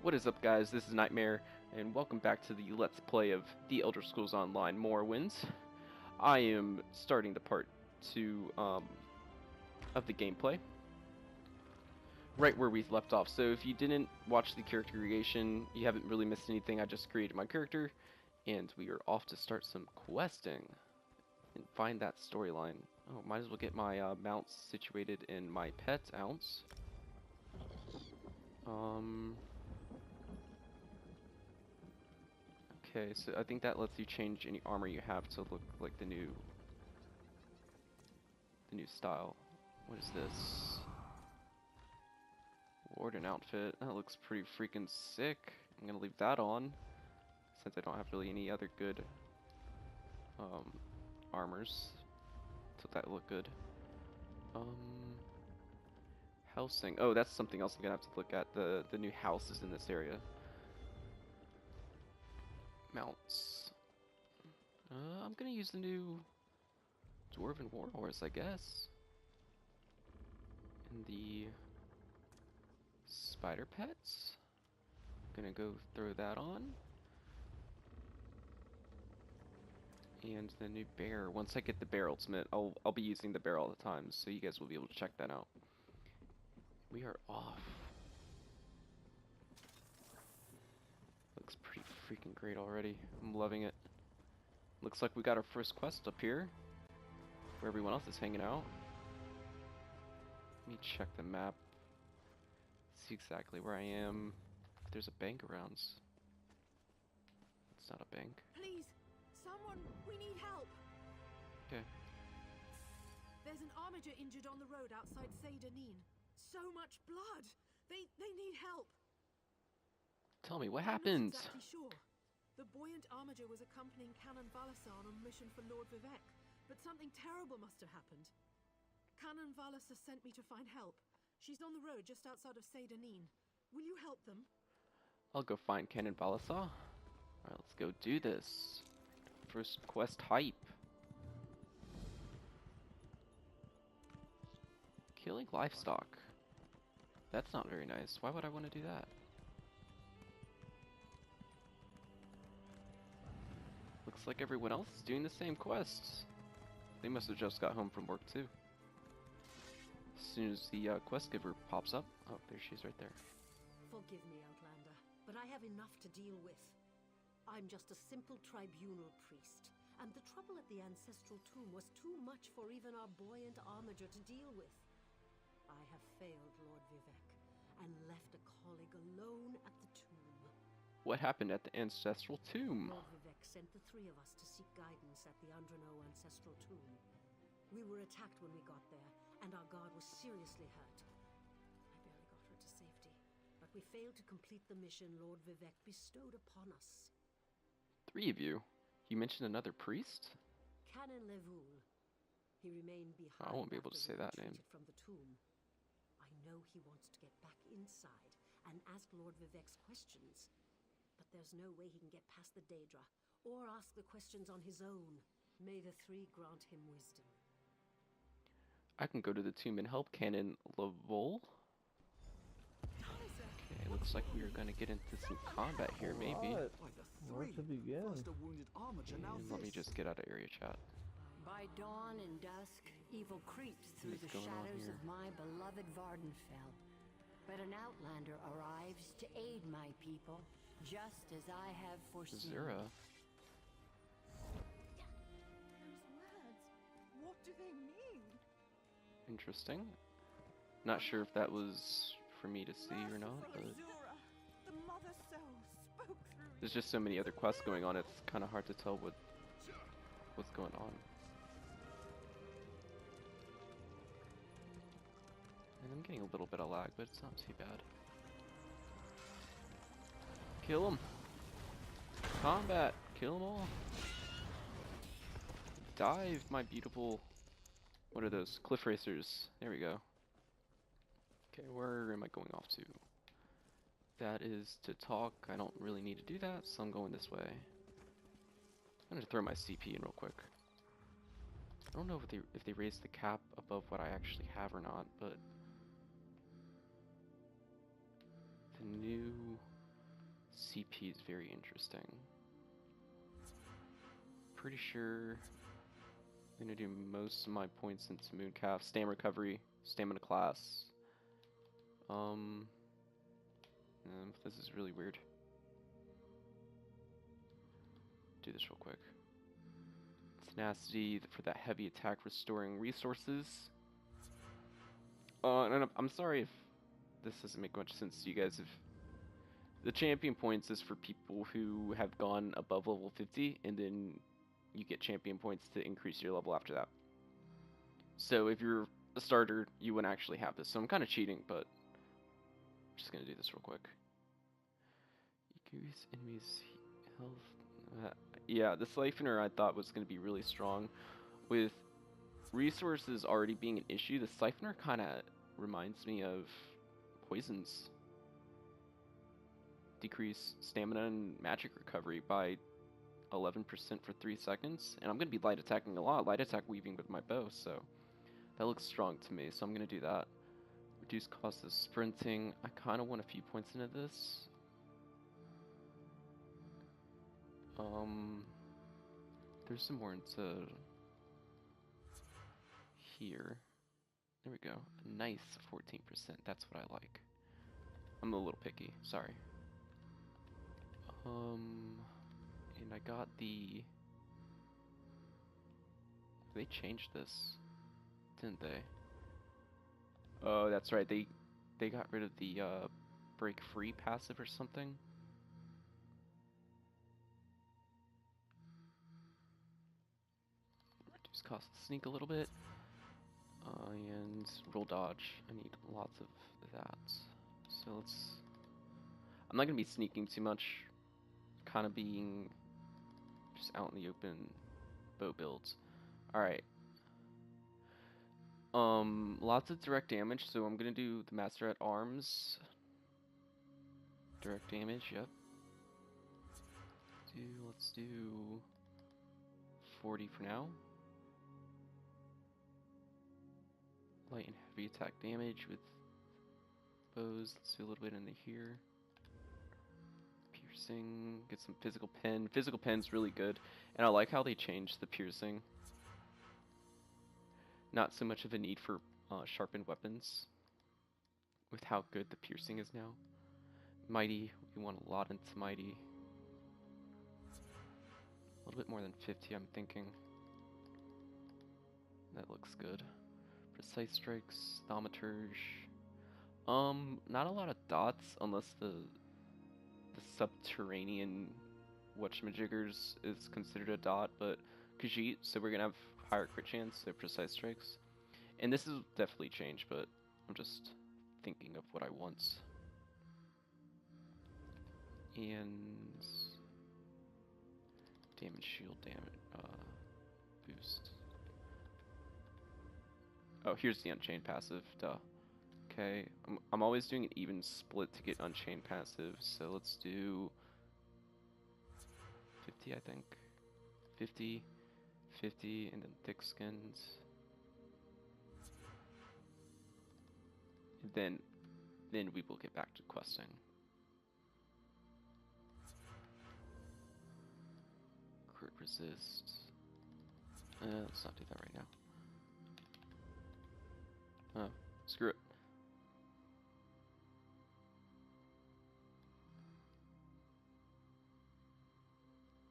What is up, guys? This is Nightmare, and welcome back to the Let's Play of The Elder Scrolls Online Morrowind. I am starting the part 2 of the gameplay, right where we left off. So if you didn't watch the character creation, you haven't really missed anything. I just created my character, and we are off to start some questing and find that storyline. Oh, might as well get my mounts situated in my pet ounce. Okay, so I think that lets you change any armor you have to look like the new style. What is this? Warden outfit. That looks pretty freaking sick. I'm gonna leave that on since I don't have really any other good armors. So that look good. Housing. Oh, that's something else I'm gonna have to look at. The new houses in this area. Mounts. I'm gonna use the new Dwarven Warhorse, I guess. And the spider pets. Gonna go throw that on. And the new bear. Once I get the bear ultimate, I'll be using the bear all the time, so you guys will be able to check that out. We are off. Looks pretty freaking great already. I'm loving it. Looks like we got our first quest up here, where everyone else is hanging out. Let me check the map. See exactly where I am. If there's a bank around. It's not a bank. Please, someone, we need help. Okay. There's an armiger injured on the road outside Seydanin. So much blood. They need help. Tell me, what I'm not happened? exactly sure. The buoyant armiger was accompanying Canon Valasar on a mission for Lord Vivek, but something terrible must have happened. Canon Valasar sent me to find help. She's on the road just outside of Seydanin. Will you help them? I'll go find Canon Balasar. Alright, let's go do this. First quest hype. Killing livestock. That's not very nice. Why would I want to do that? Looks like everyone else is doing the same quests. They must have just got home from work too. As soon as the quest giver pops up. Oh, there she is right there. Forgive me, Outlander, but I have enough to deal with. I'm just a simple tribunal priest, and the trouble at the ancestral tomb was too much for even our buoyant armiger to deal with. I have failed Lord Vivek, and left a colleague alone at the tomb. What happened at the ancestral tomb? Lord Vivek sent the three of us to seek guidance at the Andrano ancestral tomb. We were attacked when we got there, and our guard was seriously hurt. I barely got her to safety, but we failed to complete the mission Lord Vivek bestowed upon us. 3 of you? You mentioned another priest? Canon Levoul. He remained behind. I won't be able to after say we that name. retreated from the tomb. I know he wants to get back inside and ask Lord Vivek's questions, but there's no way he can get past the Daedra or ask the questions on his own. May the three grant him wisdom. I can go to the tomb and help Canon Levoul. Okay, looks like we are going to get into some combat here, maybe. Where to begin? And let me just get out of area chat. By dawn and dusk, evil creeps through the What's going on shadows here? of my beloved Vardenfell. But an outlander arrives to aid my people, just as I have foreseen. Zira. Those words, what do they mean? Interesting. Not sure if that was for me to see or not, but Azura, the mother soul spoke through you. there's just so many other quests going on, it's kind of hard to tell what's going on. And I'm getting a little bit of lag, but it's not too bad. Kill him! Combat! Kill them all! Dive, my beautiful... What are those? Cliff racers. There we go. Okay, where am I going off to? That is to talk. I don't really need to do that, so I'm going this way. I'm gonna throw my CP in real quick. I don't know if they raised the cap above what I actually have or not, but the new CP is very interesting. Pretty sure I'm gonna do most of my points into Mooncalf, stamina recovery, stamina class. This is really weird. Do this real quick. Tenacity for that heavy attack, restoring resources. And I'm sorry if this doesn't make much sense to you guys. If the champion points is for people who have gone above level 50, and then you get champion points to increase your level after that. So if you're a starter, you wouldn't actually have this. So I'm kind of cheating, but I'm just gonna do this real quick. Increase enemies' health. Yeah, the Siphoner I thought was gonna be really strong. With resources already being an issue, the Siphoner kind of reminds me of poisons. Decrease stamina and magic recovery by 11% for 3 seconds. And I'm going to be light attacking a lot, light attack weaving with my bow, so that looks strong to me, so I'm going to do that. Reduce cost of sprinting. I kind of want a few points into this. There's some more into here. There we go. A nice 14%. That's what I like. I'm a little picky. Sorry. And I got the... They changed this, didn't they? Oh, that's right. They got rid of the break free passive or something. Reduce cost to sneak a little bit. And roll dodge. I need lots of that. So let's... I'm not going to be sneaking too much. Kind of being just out in the open bow builds. Alright. Lots of direct damage, so I'm going to do the Master at Arms. Direct damage, yep. Let's do 40 for now. Light and heavy attack damage with bows. Let's do a little bit into here. Piercing, get some physical pen. Physical pen's really good, and I like how they changed the piercing. Not so much of a need for sharpened weapons with how good the piercing is now. Mighty, we want a lot into Mighty. A little bit more than 50, I'm thinking. That looks good. Precise strikes, thaumaturge. Not a lot of dots unless the subterranean whatchamajiggers is considered a dot, but Khajiit, so we're gonna have higher crit chance, so precise strikes. And this is definitely changed, but I'm just thinking of what I want. And damage shield damage boost. Oh, here's the Unchained passive, duh. Okay, I'm always doing an even split to get Unchained passive, so let's do 50, I think. 50, 50, and then Thick Skins. And then we will get back to questing. Crit resist. Let's not do that right now. Oh, screw it.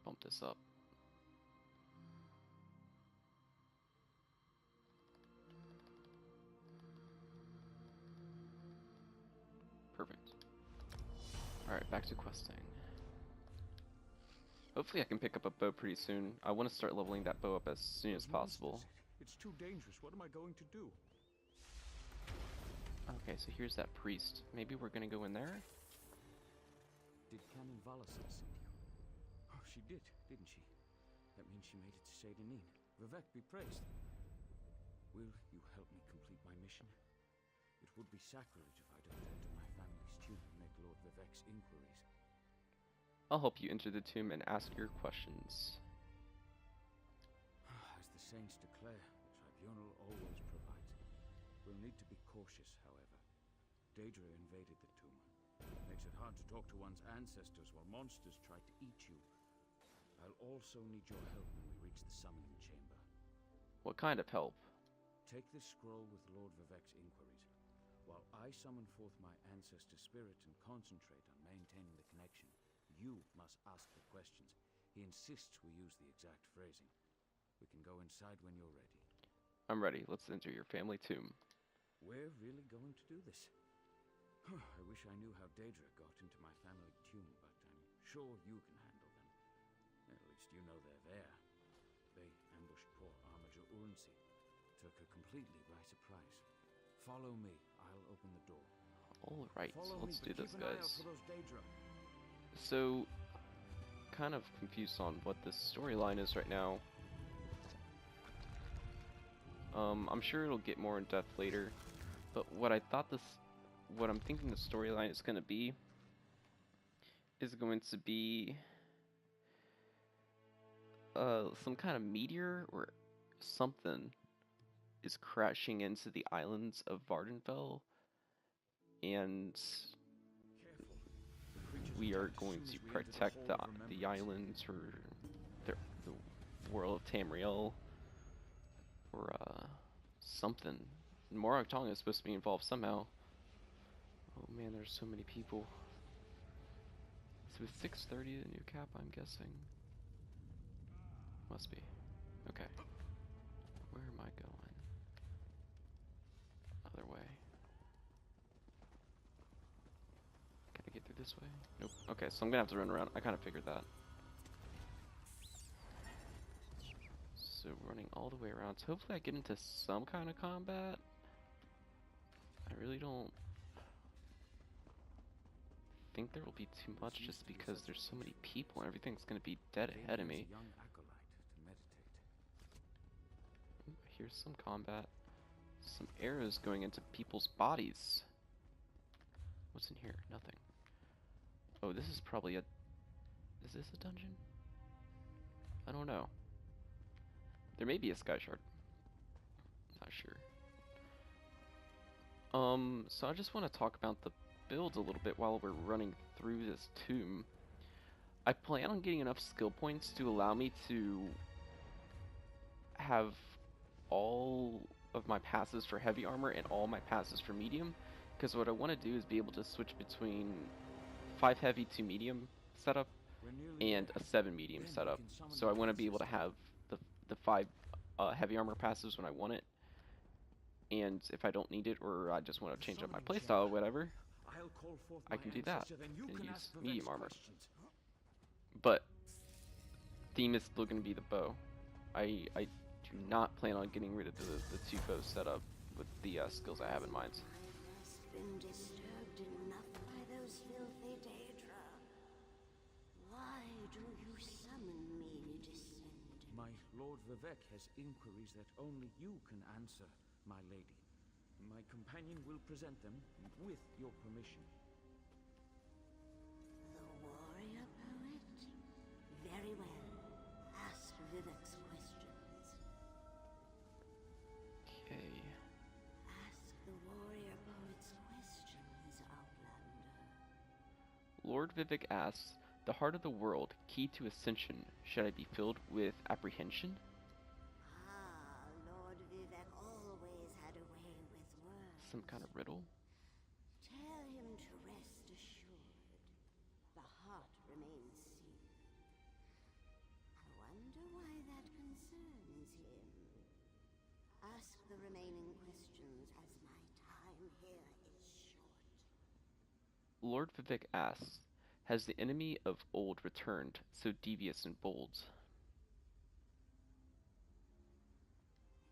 Bump this up. Perfect. Alright, back to questing. Hopefully I can pick up a bow pretty soon. I want to start leveling that bow up as soon as possible. It's too dangerous. What am I going to do? Okay, so here's that priest. Maybe we're gonna go in there? Did Canon Valison send you? Oh, she did, didn't she? That means she made it to Seydanin. Vivek be praised. Will you help me complete my mission? It would be sacrilege if I don't enter my family's tomb and make Lord Vivek's inquiries. I'll help you enter the tomb and ask your questions. As the saints declare, the tribunal always provides. We'll need to be cautious, however. Daedra invaded the tomb, made makes it hard to talk to one's ancestors while monsters try to eat you. I'll also need your help when we reach the summoning chamber. What kind of help? Take this scroll with Lord Vivek's inquiries, while I summon forth my ancestor spirit and concentrate on maintaining the connection. You must ask the questions. He insists we use the exact phrasing. We can go inside when you're ready. I'm ready. Let's enter your family tomb. We're really going to do this? I wish I knew how Daedra got into my family tomb, but I'm sure you can handle them. At least you know they're there. They ambushed poor Armiger Urnsi. Took her completely by surprise. Follow me. I'll open the door. Alright, so let's do this, Keep an eye out guys. for those Daedra. So, kind of confused on what this storyline is right now. I'm sure it'll get more in depth later, but what I'm thinking the storyline is going to be some kind of meteor or something is crashing into the islands of Vardenfell, and Careful. The creatures we are attack going as to soon as we enter protect Hall the of Remembrance. islands, or the world of Tamriel, or something. Morag Tong is supposed to be involved somehow. Oh man, there's so many people. So it's 6:30 the new cap, I'm guessing. Must be. Okay. Where am I going? Other way. Can I get through this way? Nope. Okay, so I'm gonna have to run around. I kind of figured that. So running all the way around. So hopefully I get into some kind of combat. I really don't think there will be too much, just because there's so many people and everything's gonna be dead ahead of me. Daedra is a young acolyte to meditate. Ooh, here's some combat. Some arrows going into people's bodies. What's in here? Nothing. Oh, this is probably a... Is this a dungeon? I don't know. There may be a sky shard. Not sure. So I just want to talk about the build a little bit while we're running through this tomb. I plan on getting enough skill points to allow me to have all of my passes for heavy armor and all my passes for medium, because what I want to do is be able to switch between 5 heavy to medium setup and a 7 medium setup. So I want to be able to have the 5 heavy armor passes when I want it, and if I don't need it, or I just want to change up my playstyle or whatever, I can do that and use medium armor. But theme is still going to be the bow. I do not plan on getting rid of the 2 bows setup with the skills I have in mind. Must been disturbed enough by those filthy Daedra. Why do you summon me, descendant? My Lord Vivek has inquiries that only you can answer, my lady. My companion will present them with your permission. The warrior poet? Very well. Ask Vivek's questions. Okay. Ask the warrior poet's questions, Outlander. Lord Vivek asks, the heart of the world, key to ascension, should I be filled with apprehension? Ah, Lord Vivek always had a way with words. Some kind of riddle? Tell him to rest assured. The heart remains sealed. I wonder why that concerns him. Ask the remaining questions, as my time here is short. Lord Vivek asks, has the enemy of old returned, so devious and bold?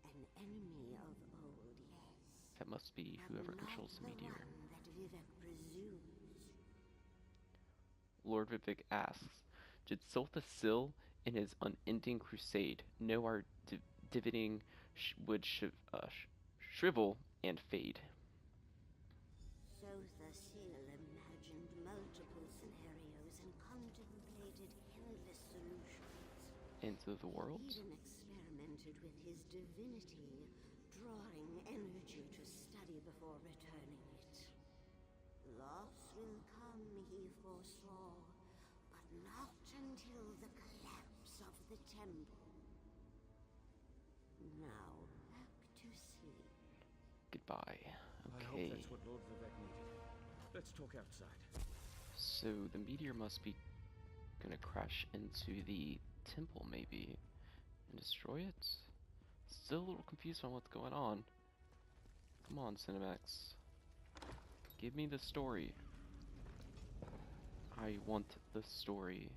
An enemy of old, yes. That must be whoever controls the meteor. One that Vivek presumes. Lord Vivek asks, did Sultha Sil, in his unending crusade, know our dividing would shrivel and fade? Sotha Sil imagined multiple scenarios and contemplated endless solutions. Into the world? He even experimented with his divinity, drawing energy to study before returning it. Loss will come he foresaw, but not until the collapse of the temple. Now, back to sleep. Goodbye. I hope Okay. that's what Lord Vivek needed. Let's talk outside. So the meteor must be gonna crash into the temple maybe and destroy it? Still a little confused on what's going on. Come on, Cinemax. Give me the story. I want the story.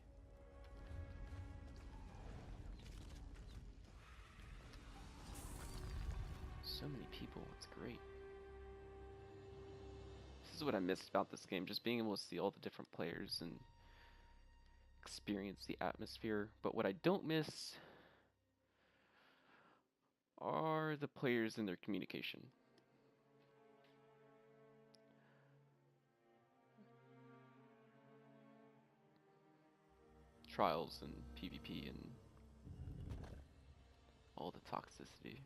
So many people, it's great. This is what I missed about this game, just being able to see all the different players and experience the atmosphere. But what I don't miss are the players and their communication. Trials and PvP and all the toxicity.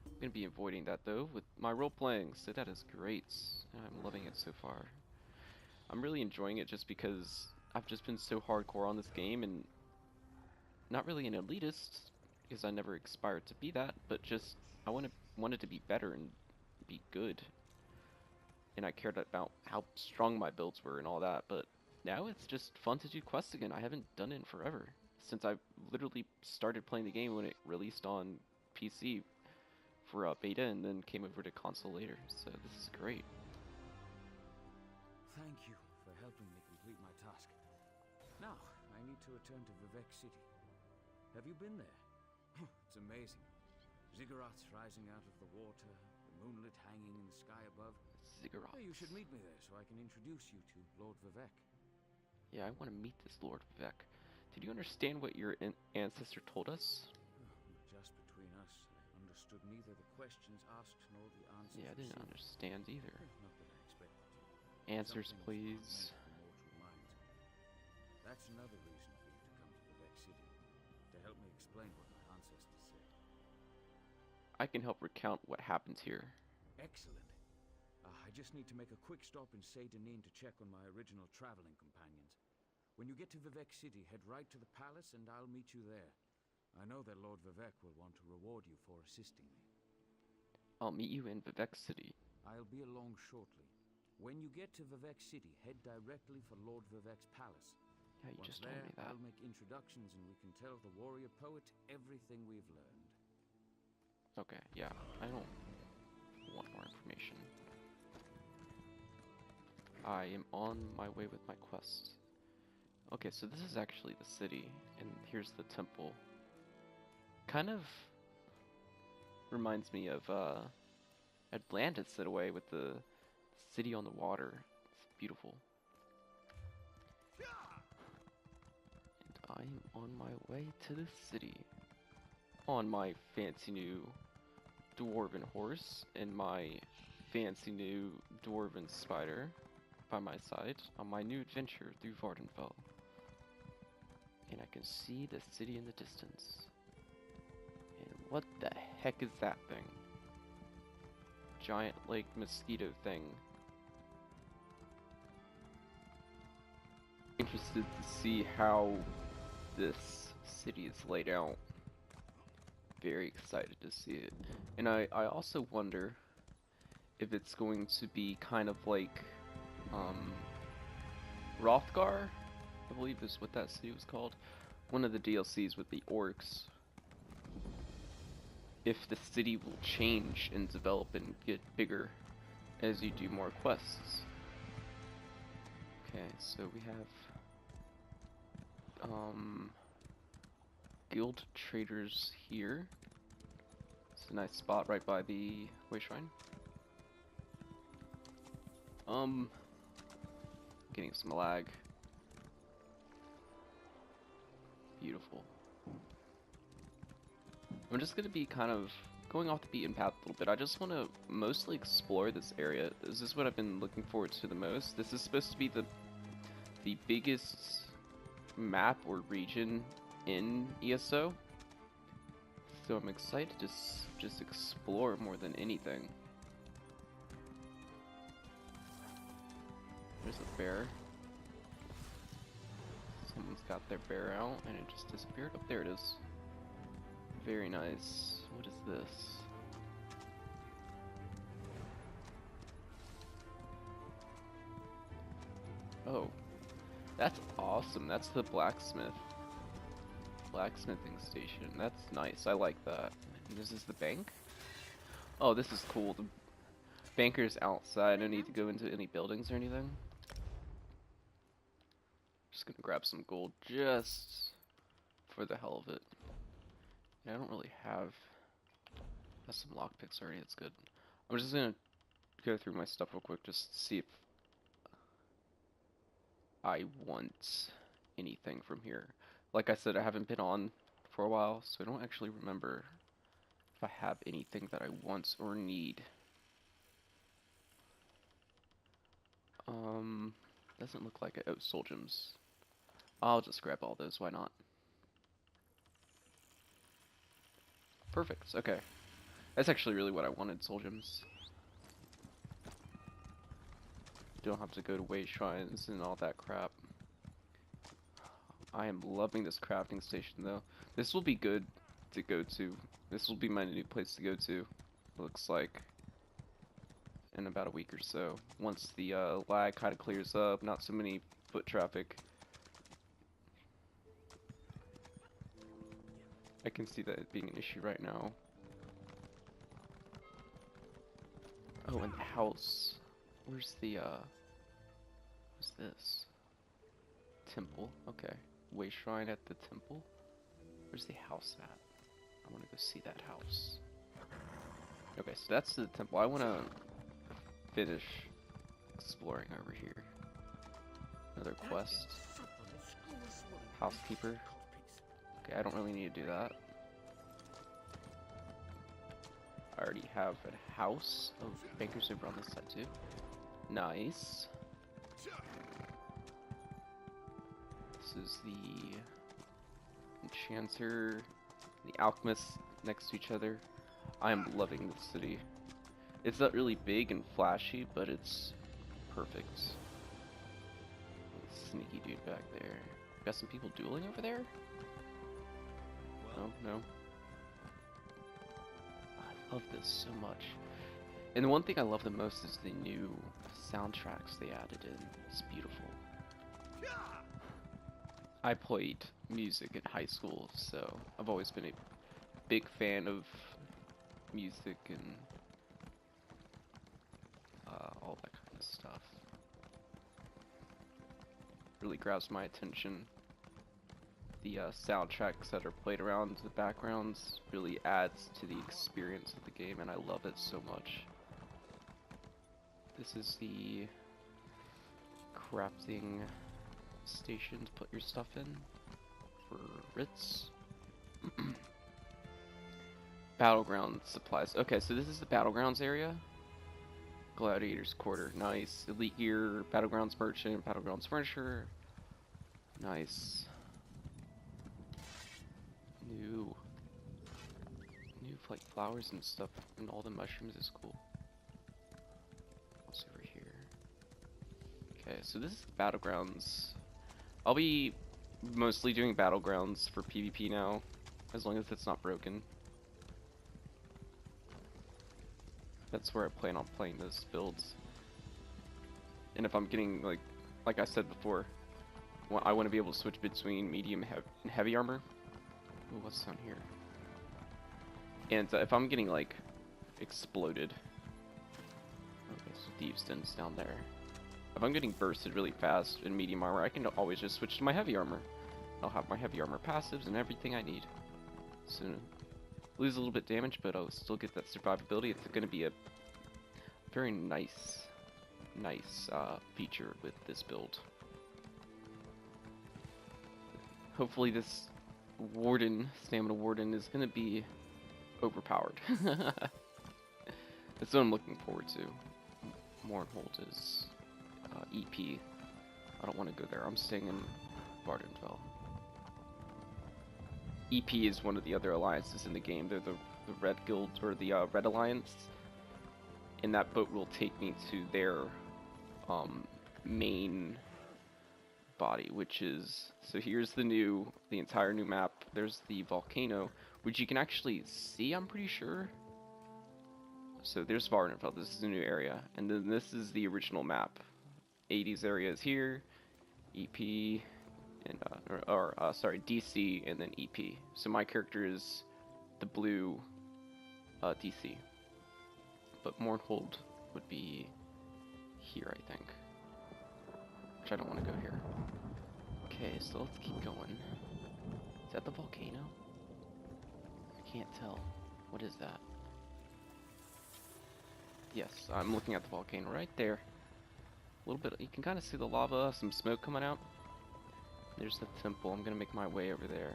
I'm going to be avoiding that though with my role playing, so that is great. I'm loving it so far. I'm really enjoying it just because I've just been so hardcore on this game, and not really an elitist because I never aspired to be that, but just I wanted to be better and be good. And I cared about how strong my builds were and all that, but now it's just fun to do quests again. I haven't done it in forever, since I literally started playing the game when it released on PC for beta and then came over to console later, so this is great. Thank you for helping me complete my task. Now, I need to return to Vivek City. Have you been there? It's amazing. Ziggurats rising out of the water, the moonlit hanging in the sky above. Ziggurats. Hey, you should meet me there so I can introduce you to Lord Vivek. Yeah, I want to meet this Lord Vivek. Did you understand what your ancestor told us? Just between us, I understood neither the questions asked nor the answers Yeah, I didn't received. understand either. Not that I expected to. Answers, Some things please. aren't meant for mortal minds. That's another reason for you to come to Vivek City, to help me explain what my ancestors said. I can help recount what happened here. Excellent. I just need to make a quick stop in Seydanin to check on my original traveling companions. When you get to Vivek City, head right to the palace and I'll meet you there. I know that Lord Vivek will want to reward you for assisting me. I'll meet you in Vivek City. I'll be along shortly. When you get to Vivek City, head directly for Lord Vivek's palace. Yeah, you Once just told there, me that. I'll make introductions and we can tell the warrior poet everything we've learned. Okay, yeah, I don't want more information. I am on my way with my quest. Okay, so this is actually the city, and here's the temple. Kind of reminds me of Atlantis in a way, with the city on the water. It's beautiful. And I am on my way to the city. On my fancy new dwarven horse and my fancy new dwarven spider by my side on my new adventure through Vardenfell. And I can see the city in the distance. And what the heck is that thing? Giant lake mosquito thing. Interested to see how this city is laid out. Very excited to see it. And I also wonder if it's going to be kind of like Hrothgar, I believe is what that city was called. One of the DLCs with the orcs. If the city will change and develop and get bigger as you do more quests. Okay, so we have guild traders here. It's a nice spot right by the way shrine. Getting some lag. Beautiful. I'm just gonna be kind of going off the beaten path a little bit. I just want to mostly explore this area. This is what I've been looking forward to the most. This is supposed to be the biggest map or region in ESO. So I'm excited to just explore more than anything. There's a bear. Someone's got their bear out and it just disappeared. Oh, there it is. Very nice. What is this? Oh, that's awesome. That's the blacksmithing station. That's nice. I like that. And this is the bank? Oh, this is cool. The banker's outside. I don't need to go into any buildings or anything. Just gonna grab some gold just for the hell of it. Yeah, I don't really have some lockpicks already. That's good. I'm just gonna go through my stuff real quick just to see if I want anything from here. Like I said, I haven't been on for a while, so I don't actually remember if I have anything that I want or need. Doesn't look like it. Oh, soul gems. I'll just grab all those, why not? Perfect, okay. That's actually really what I wanted, soul gems. Don't have to go to way shrines and all that crap. I am loving this crafting station though. This will be good to go to. This will be my new place to go to. Looks like in about a week or so. Once the lag kind of clears up, not so many foot traffic. I can see that being an issue right now. Oh, and the house. Where's the what's this? Temple. Okay. Way shrine at the temple. Where's the house at? I want to go see that house. Okay, so that's the temple. I want to finish exploring over here. Another quest. Housekeeper. Okay, I don't really need to do that. I already have a house. Oh, banker's over on this side too. Nice. This is the enchanter, the alchemist next to each other. I am loving this city. It's not really big and flashy, but it's perfect. Sneaky dude back there. Got some people dueling over there? No. I love this so much. And the one thing I love the most is the new soundtracks they added in. It's beautiful. I played music in high school, so I've always been a big fan of music and all that kind of stuff. Really grabs my attention. The soundtracks that are played around the backgrounds really adds to the experience of the game, and I love it so much. This is the crafting station to put your stuff in for Ritz. Battleground supplies. Okay, so this is the Battlegrounds area. Gladiators Quarter. Nice. Elite Gear, Battlegrounds Merchant, Battlegrounds Furniture. Nice. New like flowers and stuff, and all the mushrooms is cool. What's over here? Okay, so this is Battlegrounds. I'll be mostly doing Battlegrounds for PvP now, as long as it's not broken. That's where I plan on playing those builds. And if I'm getting, like I said before, I want to be able to switch between medium and heavy armor. Ooh, what's down here? And if I'm getting, exploded... Okay, so Thieves' Den's down there. If I'm getting bursted really fast in medium armor, I can always just switch to my heavy armor. I'll have my heavy armor passives and everything I need. So, lose a little bit damage, but I'll still get that survivability. It's going to be a very nice feature with this build. Hopefully this stamina warden is going to be overpowered. That's what I'm looking forward to. Mournhold is EP. I don't want to go there. I'm staying in Vardenfell. EP is one of the other alliances in the game. They're the Red Guild, or the Red Alliance. And that boat will take me to their main body, which is, so here's the entire new map. There's the volcano, which you can actually see, I'm pretty sure. So there's Vardenfell, this is a new area, and then this is the original map. 80s area is here, EP, and sorry, DC, and then EP. So my character is the blue DC, but Mournhold would be here, I think. Which I don't want to go here. Okay, so let's keep going. Is that the volcano? I can't tell. What is that? Yes, I'm looking at the volcano right there. A little bit, you can kind of see the lava, some smoke coming out. There's the temple. I'm gonna make my way over there.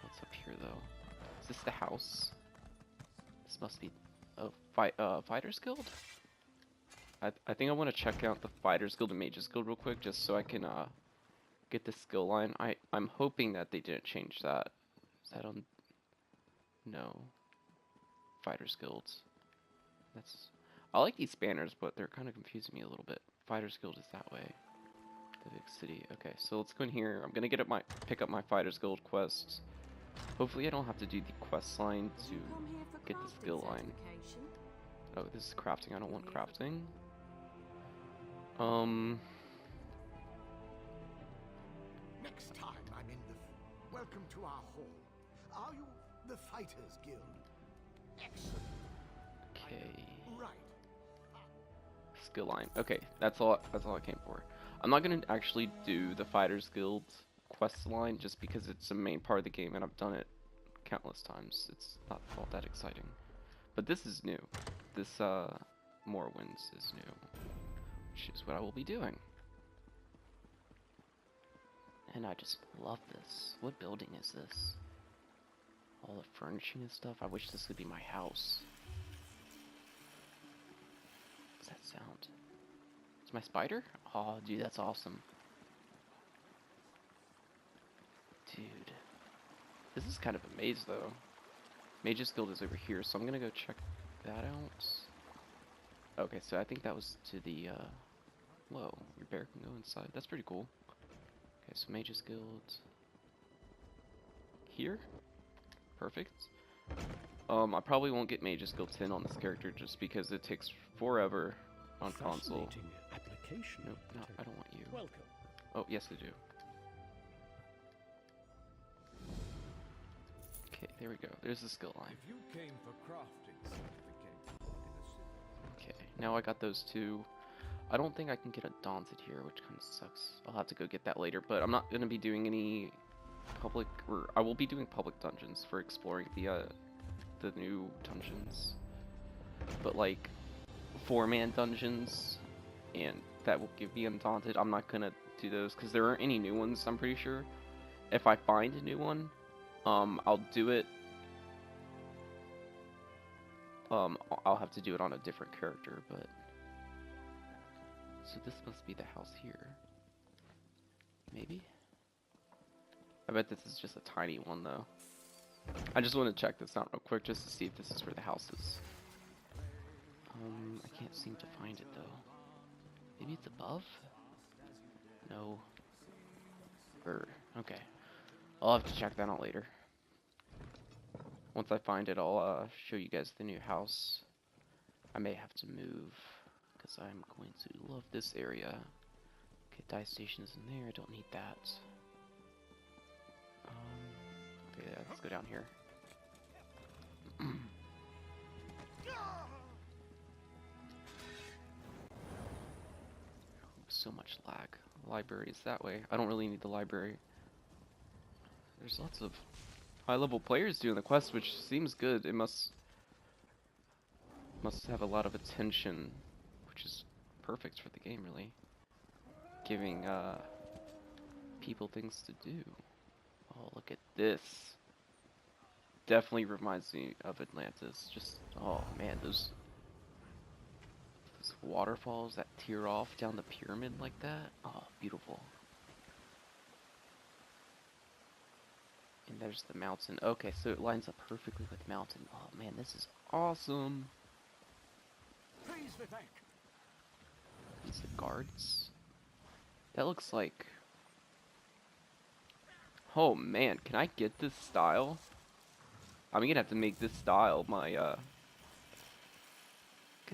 What's up here, though? Is this the house? This must be a Fighters Guild? I think I want to check out the Fighters Guild and Mages Guild real quick, just so I can get the skill line. I'm hoping that they didn't change that. Is that on? No. Fighters Guilds. I like these banners, but they're kind of confusing me a little bit. Fighters Guild is that way. The big city. Okay, so let's go in here. I'm gonna pick up my Fighters Guild quests. Hopefully I don't have to do the quest line to get the skill line. Oh, this is crafting. I don't want crafting. Next time I'm in the... Welcome to our hall. Are you the Fighters Guild? Excellent. Okay. Right. Skill line. Okay, that's all I came for. I'm not gonna actually do the Fighters Guild quest line just because it's a main part of the game and I've done it countless times. It's not all that exciting. But this is new. This Morrowind is new, which is what I will be doing. And I just love this. What building is this? All the furnishing and stuff. I wish this could be my house. What's that sound? Is my spider? Oh, dude, that's awesome. Dude. This is kind of a maze, though. Mage's Guild is over here, so I'm gonna go check that out. Okay, so I think that was to the, whoa, your bear can go inside. That's pretty cool. Okay, so Mage's Guild. Here? Perfect. I probably won't get Mage's Guild 10 on this character just because it takes forever on console. Application. Nope, no, I don't want you. Welcome. Oh, yes I do. Okay, there we go. There's the skill line. If you came for crafting certificate, Okay, now I got those two. I don't think I can get a Daunted here, which kind of sucks. I'll have to go get that later, but I'm not going to be doing any public, or I will be doing public dungeons for exploring the new dungeons. But like 4-man dungeons, and that will give me Undaunted. I'm not going to do those because there aren't any new ones, I'm pretty sure. If I find a new one, I'll do it. I'll have to do it on a different character, but... So this must be the house here. Maybe? I bet this is just a tiny one, though. I just want to check this out real quick, just to see if this is where the house is. I can't seem to find it, though. Maybe it's above? No. Okay. I'll have to check that out later. Once I find it, I'll show you guys the new house. I may have to move, because I'm going to love this area. Okay, dive station's in there, I don't need that. Okay, yeah, let's go down here. So much lag. Library is that way. I don't really need the library. There's lots of high-level players doing the quest, which seems good. It must have a lot of attention, which is perfect for the game, really. Giving people things to do. Oh, look at this. Definitely reminds me of Atlantis. Just, oh man, those waterfalls that tear off down the pyramid like that. Oh, beautiful. And there's the mountain. Okay, so it lines up perfectly with mountain. Oh man, this is awesome. Praise Vivek. These are guards. That looks like Oh man, can I get this style? I'm gonna have to make this style my gonna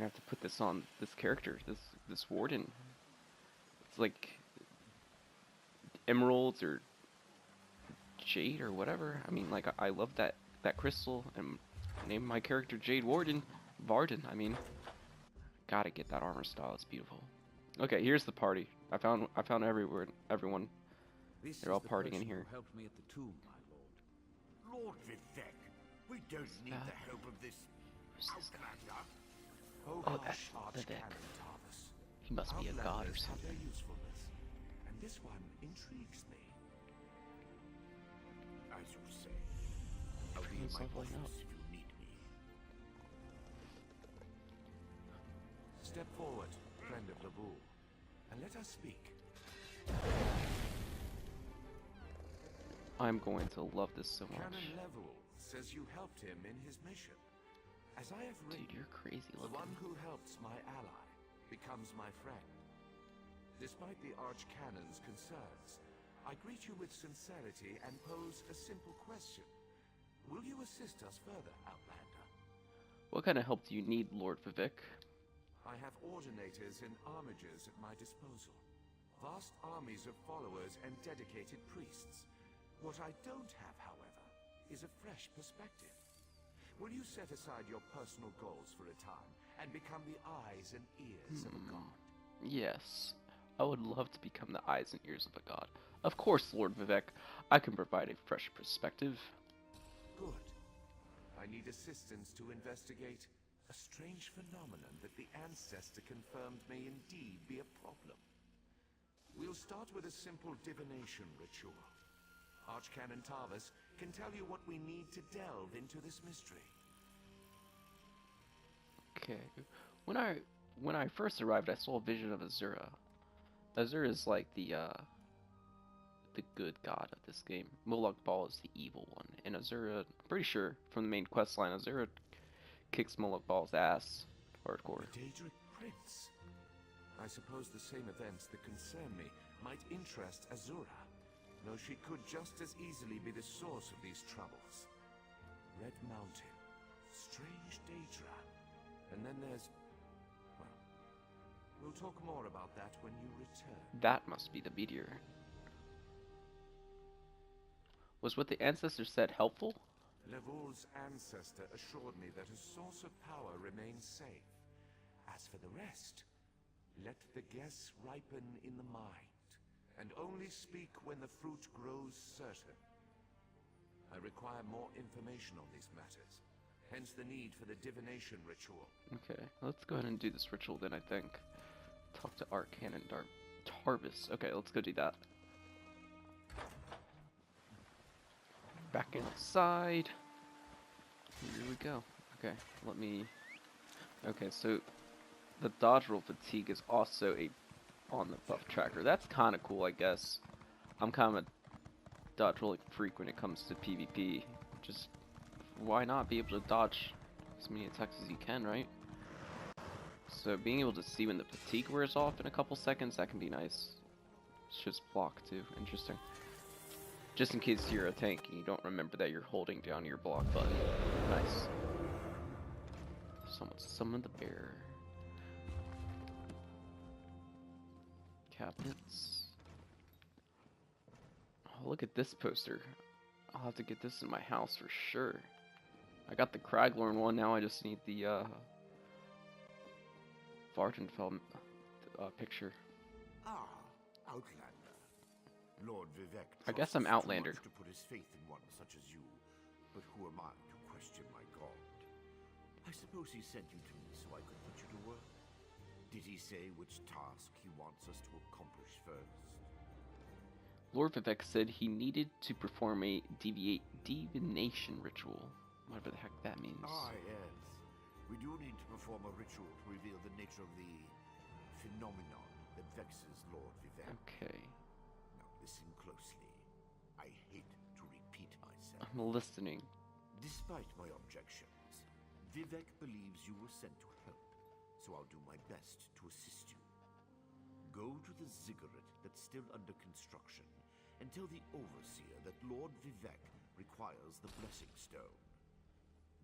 have to put this on this character, this warden. It's like emeralds or jade or whatever. I mean, like I love that crystal, and name my character Jade Varden. I mean, gotta get that armor style. It's beautiful. Okay, here's the party. I found everyone. They're all partying in here. Who helped me at the tomb, my lord. Lord Vivek, we don't need the help of this outlander. Oh, that's Vivek. He must be a god or something. And this one intrigues me. As you say, I'll be in my office if you need me. Step forward, friend of Laboul, and let us speak. I'm going to love this so much. Canon Level says you helped him in his mission. As I have read, Dude, you're crazy the looking. one who helps my ally becomes my friend. Despite the Archcanon's concerns, I greet you with sincerity and pose a simple question. Will you assist us further, Outlander? What kind of help do you need, Lord Vivek? I have ordinators and armigers at my disposal. Vast armies of followers and dedicated priests. What I don't have, however, is a fresh perspective. Will you set aside your personal goals for a time and become the eyes and ears of a god? Yes. I would love to become the eyes and ears of a god. Of course, Lord Vivek. I can provide a fresh perspective. Good. I need assistance to investigate a strange phenomenon that the ancestor confirmed may indeed be a problem. We'll start with a simple divination ritual. Archcanon Tarvis can tell you what we need to delve into this mystery. Okay. When I first arrived, I saw a vision of Azura. Azura is like the good god of this game. Moloch Ball is the evil one, and Azura, I'm pretty sure from the main quest line, Azura kicks Moloch Ball's ass hardcore. The Daedric Prince. I suppose the same events that concern me might interest Azura, though she could just as easily be the source of these troubles. Red Mountain, strange Daedra, and then there's... well, we'll talk more about that when you return. That must be the meteor. Was what the ancestor said helpful? Levoul's ancestor assured me that a source of power remains safe. As for the rest, let the guess ripen in the mind, and only speak when the fruit grows certain. I require more information on these matters, hence the need for the divination ritual. Okay, let's go ahead and do this ritual then, I think. Talk to Archcanon Tarvis. Okay, let's go do that. Back inside. Here we go. Okay, let me... Okay, so the dodge roll fatigue is also a on the buff tracker. That's kind of cool, I guess. I'm kind of a dodge rolling freak when it comes to PvP. Just why not be able to dodge as many attacks as you can, right? So being able to see when the fatigue wears off in a couple seconds, that can be nice. It's just block too. Interesting. Just in case you're a tank and you don't remember that you're holding down your block button. Nice. Someone summon the bear. Cabinets. Oh, look at this poster. I'll have to get this in my house for sure. I got the Kraglorn one, now I just need the Vardenfell picture. Ah, Outlander. Lord Vivek. I guess I'm trusts too Outlander. much to put his faith in one such as you, but who am I to question my god? I suppose he sent you to me so I could put you to work. Did he say which task he wants us to accomplish first? Lord Vivek said he needed to perform a divination ritual. Whatever the heck that means. Ah, yes. We do need to perform a ritual to reveal the nature of the phenomenon that vexes Lord Vivek. Okay. Now listen closely. I hate to repeat myself. I'm listening. Despite my objections, Vivek believes you were sent to help, so I'll do my best to assist you. Go to the ziggurat that's still under construction and tell the Overseer that Lord Vivek requires the Blessing Stone.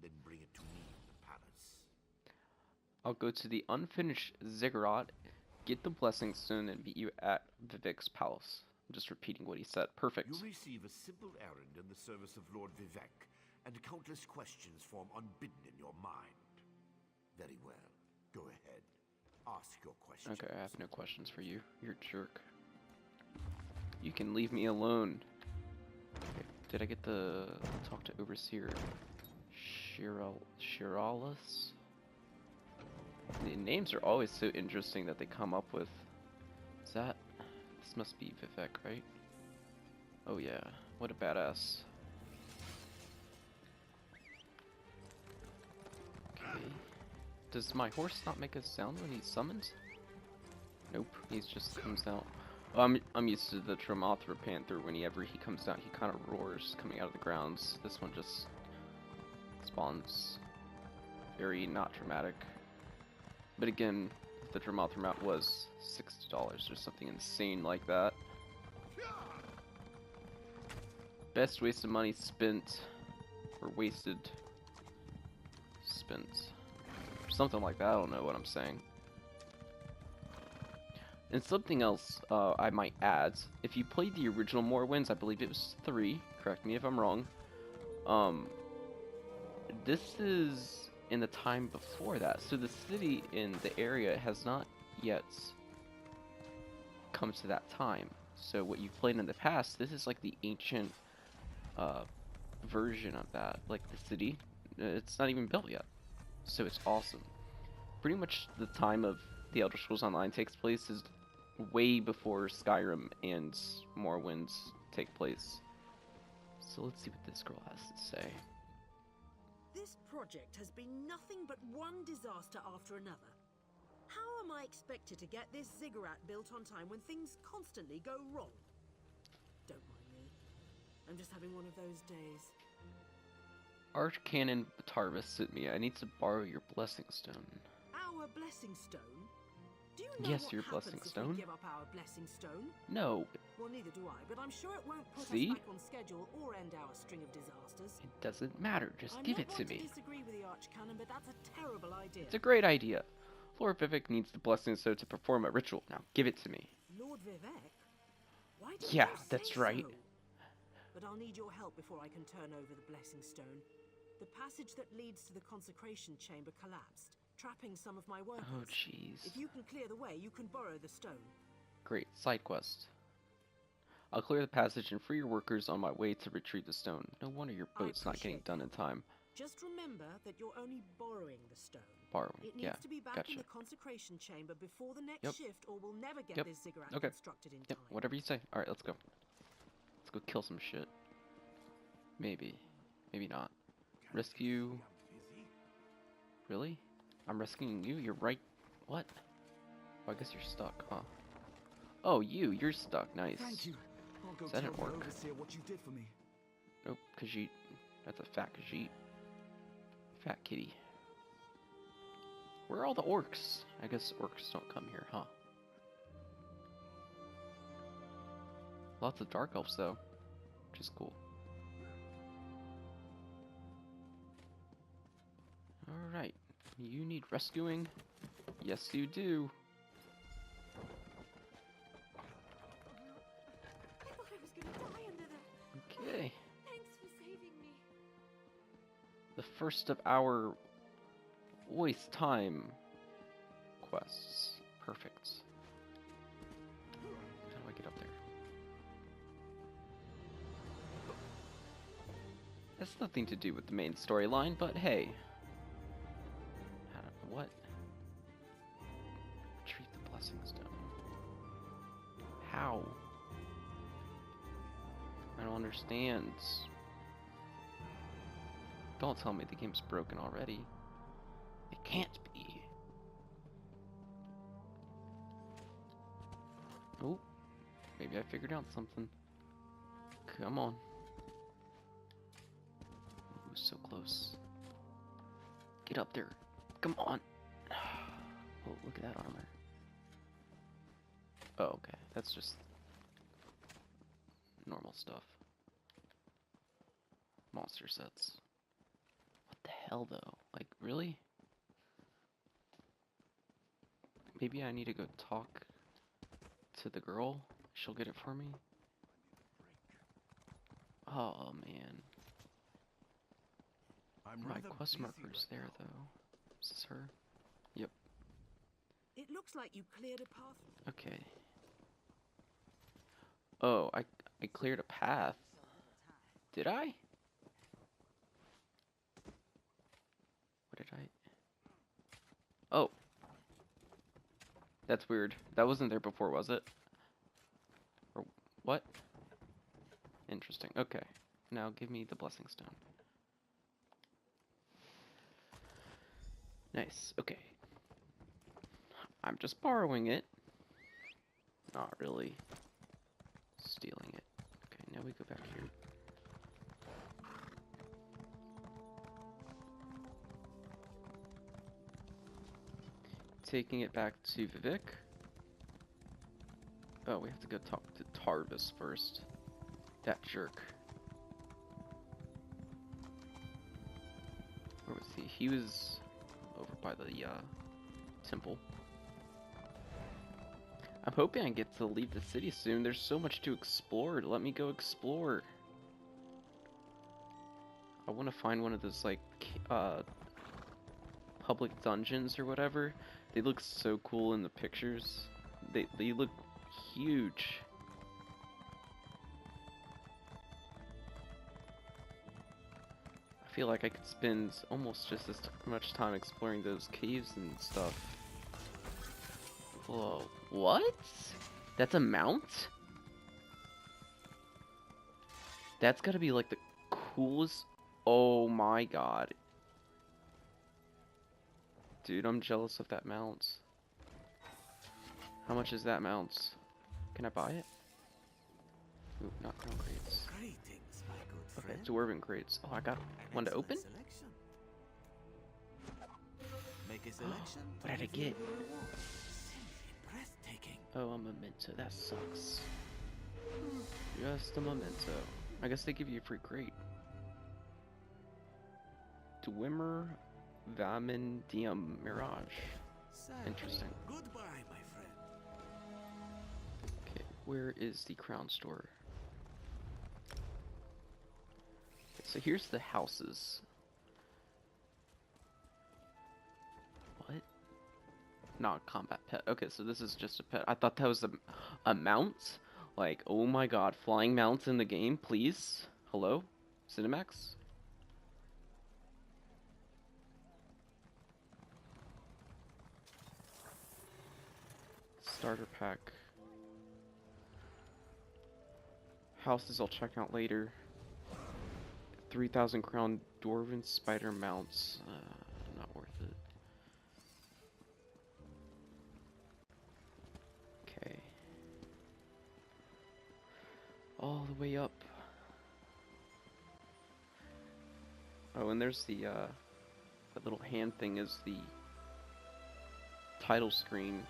Then bring it to me in the palace. I'll go to the unfinished ziggurat, get the Blessing Stone, and meet you at Vivek's palace. I'm just repeating what he said. Perfect. You receive a simple errand in the service of Lord Vivek, and countless questions form unbidden in your mind. Very well. Go ahead. Ask your questions. Okay, I have no questions for you. You're a jerk. You can leave me alone. Okay, did I get the talk to Overseer Shiralis? The names are always so interesting that they come up with. Is that... This must be Vivek, right? Oh yeah, what a badass. Okay. Does my horse not make a sound when he's summoned? Nope, he just comes out. Well, I'm used to the Tremothra Panther. Whenever he comes out, he kind of roars coming out of the grounds. This one just spawns. Very not dramatic. But again, if the Tremothra mount was $60 or something insane like that. Best waste of money spent, or wasted, spent. Something like that, I don't know what I'm saying. And something else I might add, if you played the original Morrowinds, I believe it was 3, correct me if I'm wrong. This is in the time before that, so the city in the area has not yet come to that time. So what you've played in the past, this is like the ancient version of that, like the city. It's not even built yet, so it's awesome. Pretty much the time of the Elder Scrolls Online takes place is way before Skyrim and Morrowinds take place. So let's see what this girl has to say. This project has been nothing but one disaster after another. How am I expected to get this ziggurat built on time when things constantly go wrong? Don't mind me. I'm just having one of those days. Archcanon Batarvis sent me. I need to borrow your Blessing Stone. Our Blessing Stone? Do you know Yes, what your happens Blessing if Stone. we give up our Blessing Stone? No, Well, neither do I, but I'm sure it won't put See? us back on schedule or end our string of disasters. it doesn't matter. Just I'm give not it to one me. to disagree with the Archcanon, but that's a terrible idea. It's a great idea. Lord Vivek needs the Blessing Stone to perform a ritual. Now give it to me. Lord Vivek? Why didn't Yeah, you say that's right. so? But I'll need your help before I can turn over the Blessing Stone. The passage that leads to the consecration chamber collapsed, trapping some of my workers. Oh jeez. If you can clear the way, you can borrow the stone. Great, side quest. I'll clear the passage and free your workers on my way to retrieve the stone. No wonder your I boat's not getting appreciate done that. in time. Just remember that you're only borrowing the stone. Borrowing, It needs yeah, to be back gotcha. in the consecration chamber before the next Yep. shift, or we'll never get Yep. this ziggurat Okay. constructed in Yep, time. whatever you say. Alright, let's go. Let's go kill some shit. Maybe. Maybe not. Rescue... Really? I'm rescuing you? You're right. What? Oh, I guess you're stuck, huh? Oh, you're stuck. Nice. Thank you. I'll go That tell didn't the work. overseer what you did for me. Nope, Khajiit. That's a fat Khajiit. Fat kitty. Where are all the orcs? I guess orcs don't come here, huh? Lots of dark elves, though, which is cool. Alright, you need rescuing? Yes, you do. I thought I was gonna die under there. Okay. Thanks for saving me. The first of our waste time quests. Perfect. How do I get up there? That's nothing to do with the main storyline, but hey. What? Retrieve the Blessing Stone. How? I don't understand. Don't tell me the game's broken already. It can't be. Oh, maybe I figured out something. Come on. Ooh, so close. Get up there. Come on. Oh, look at that armor. Oh, okay. That's just normal. normal stuff. Monster sets. What the hell, though? Like, really? Maybe I need to go talk to the girl? She'll get it for me? Oh, man. My quest marker's there, though. Is this her? Yep. It looks like you cleared a path. Okay. Oh, I cleared a path. Did I? What did I... Oh. That's weird. That wasn't there before, was it? Or what? Interesting. Okay. Now give me the blessing stone. Nice. Okay. I'm just borrowing it. Not really stealing it. Okay, now we go back here. Taking it back to Vivek. Oh, we have to go talk to Tarvis first. That jerk. Where was he? He was over by the temple. I'm hoping I get to leave the city soon. There's so much to explore. Let me go explore. I want to find one of those like public dungeons or whatever. They look so cool in the pictures. They look huge. I feel like I could spend almost just as much time exploring those caves and stuff. Whoa, what? That's a mount? That's gotta be like the coolest. Oh my god. Dude, I'm jealous of that mount. How much is that mount? Can I buy it? Ooh, not crown crates. Greetings, my good Okay, friend. dwarven crates. Oh, I got one to open? Selection. Make a selection. What did I get? Simply breathtaking. Oh, a memento. That sucks. Just a memento. I guess they give you a free crate. Dwemer Vamindium Mirage. Interesting. Goodbye, my friend. Okay, where is the crown store? Okay, so here's the houses. What? Not a combat pet. Okay, so this is just a pet. I thought that was a mount. Like, oh my god, flying mounts in the game, please? Hello? Cinemax? Starter pack. Houses I'll check out later. 3,000 crown dwarven spider mounts. Not worth it. Okay. All the way up. Oh, and there's the, that little hand thing is the title screen.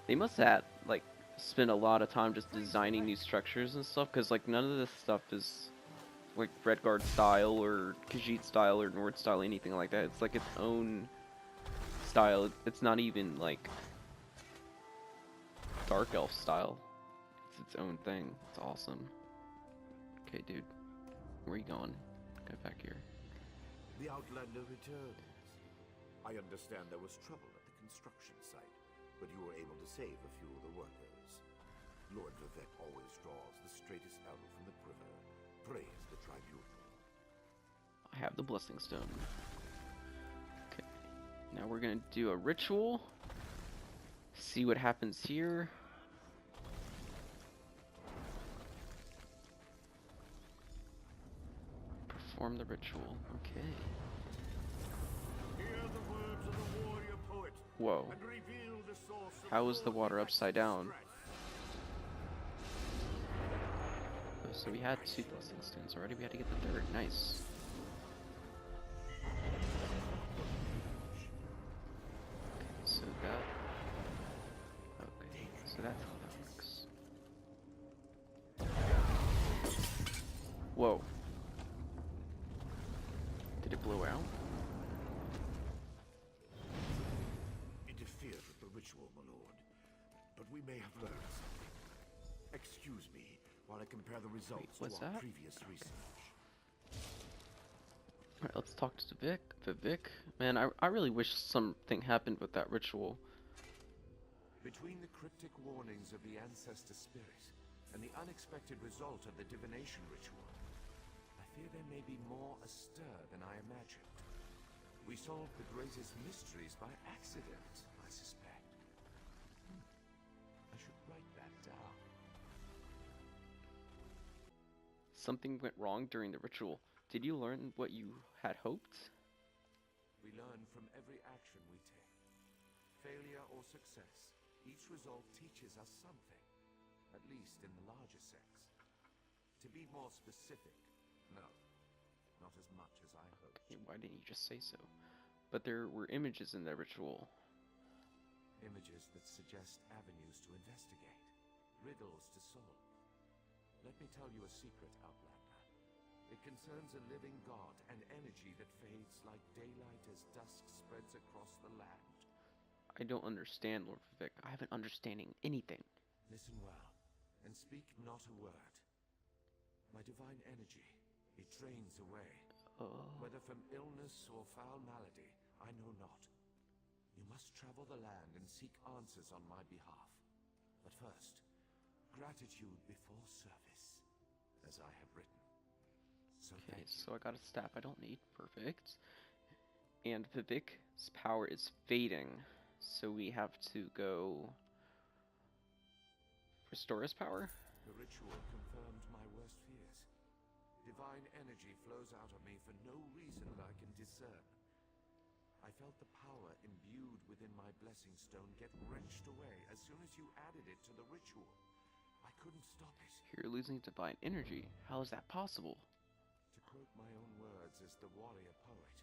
They must have, like, spent a lot of time just designing new structures and stuff, because, like, none of this stuff is, like, Redguard style, or Khajiit style, or Nord style, anything like that. It's, like, its own style. It's not even, like, Dark Elf style. It's its own thing. It's awesome. Okay, dude. Where are you going? Get back here. The Outlander returns. I understand there was trouble at the construction site, but you were able to save a few of the workers. Lord Vivek always draws the straightest arrow from the quiver. Praise the tribunal. I have the blessing stone. Okay. Now we're gonna do a ritual. See what happens here. Perform the ritual. Okay. Hear the words of the warrior poet. Whoa. And reveal the source of How is the all water the upside down? strife. Oh, so we had 2 blessing stones already. We had to get the 3rd. Nice. Okay, so that. Okay, so that's how that works. may have learned something. Excuse me while I compare the results what's to our that? previous research. Alright, let's talk to Vivek. Man, I really wish something happened with that ritual. Between the cryptic warnings of the ancestor spirit and the unexpected result of the divination ritual, I fear there may be more astir than I imagined. We solved the greatest mysteries by accident, I suspect. I should write that down. Something went wrong during the ritual. Did you learn what you had hoped? We learn from every action we take. Failure or success, each result teaches us something, at least in the larger sense. To be more specific, no, not as much as I hoped. Okay, why didn't you just say so? But there were images in that ritual. Images that suggest avenues to investigate, riddles to solve. Let me tell you a secret, Outlander. It concerns a living god, an energy that fades like daylight as dusk spreads across the land. I don't understand, Lord Vivek. I haven't understanding anything. Listen well, and speak not a word. My divine energy, it drains away. Whether from illness or foul malady, I know not. You must travel the land and seek answers on my behalf. But first, gratitude before service, as I have written. So Okay, so I got a staff I don't need. Perfect. And Vivek's power is fading, so we have to go restore his power? The ritual confirmed my worst fears. Divine energy flows out of me for no reason that I can discern. I felt the power imbued within my blessing stone get wrenched away as soon as you added it to the ritual. I couldn't stop it. You're losing divine energy. How is that possible? To quote my own words as the warrior poet,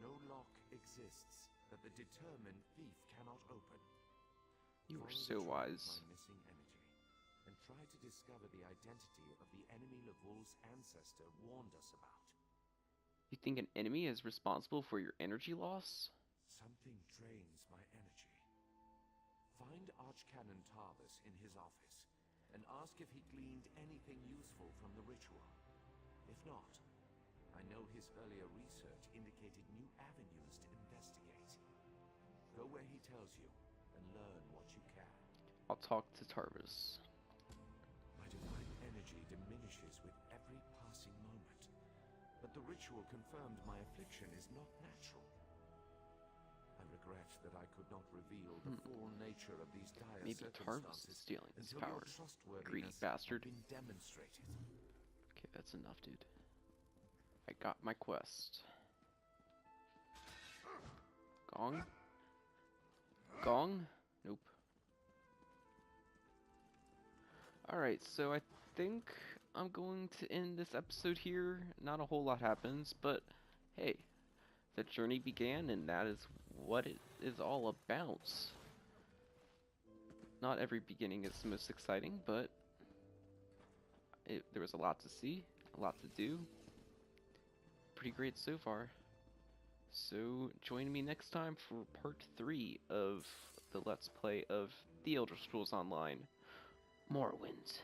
no lock exists that the determined thief cannot open. You are Follow so the trail of wise. my missing energy, and try to discover the identity of the enemy Lavul's ancestor warned us about. You think an enemy is responsible for your energy loss? Something drains my energy. Find Archcanon Tarvis in his office, and ask if he gleaned anything useful from the ritual. If not, I know his earlier research indicated new avenues to investigate. Go where he tells you, and learn what you can. I'll talk to Tarvis. My divine energy diminishes with every passing moment, but the ritual confirmed my affliction is not natural. I regret that I could not reveal the full nature of these dire Maybe Tarvis circumstances is stealing his until power. your trustworthiness Greedy bastard. had been demonstrated. Okay, that's enough, dude. I got my quest. Gong? Gong? Nope. Alright, so I think I'm going to end this episode here. Not a whole lot happens, but hey, the journey began, and that is what it is all about. Not every beginning is the most exciting, but there was a lot to see, a lot to do. Pretty great so far. So join me next time for part 3 of the Let's Play of The Elder Scrolls Online, Morrowind.